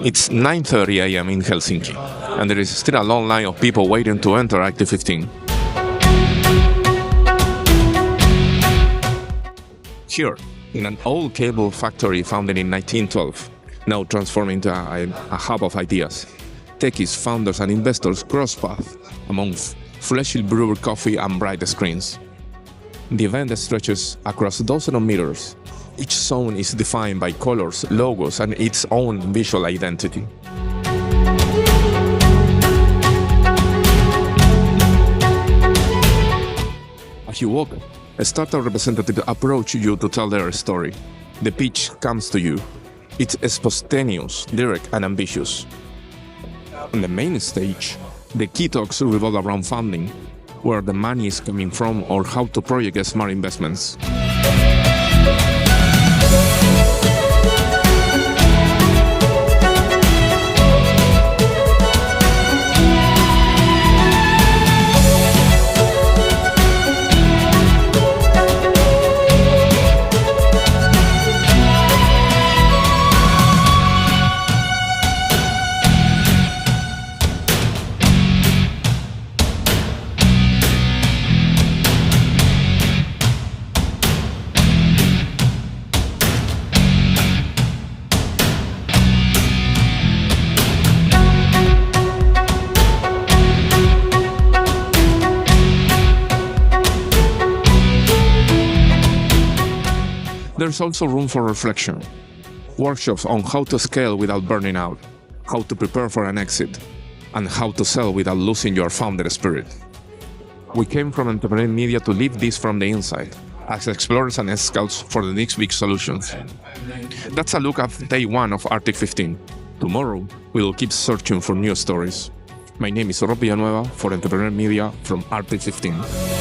It's 9:30 a.m. in Helsinki, and there is still a long line of people waiting to enter Arctic15. Here, in an old cable factory founded in 1912, now transformed into a hub of ideas, techies, founders and investors cross paths among freshly brewed coffee and bright screens. The event stretches across dozens of meters. Each zone is defined by colors, logos, and its own visual identity. As you walk, a startup representative approaches you to tell their story. The pitch comes to you. It's spontaneous, direct, and ambitious. On the main stage, the key talks revolve around funding, where the money is coming from, or how to project smart investments. There's also room for reflection. Workshops on how to scale without burning out, how to prepare for an exit, and how to sell without losing your founder spirit. We came from Entreprenerd Media to live this from the inside, as explorers and scouts for the next big solutions. That's a look at day one of Arctic15. Tomorrow, we will keep searching for new stories. My name is Pia Lemmetty for Entreprenerd Media from Arctic15.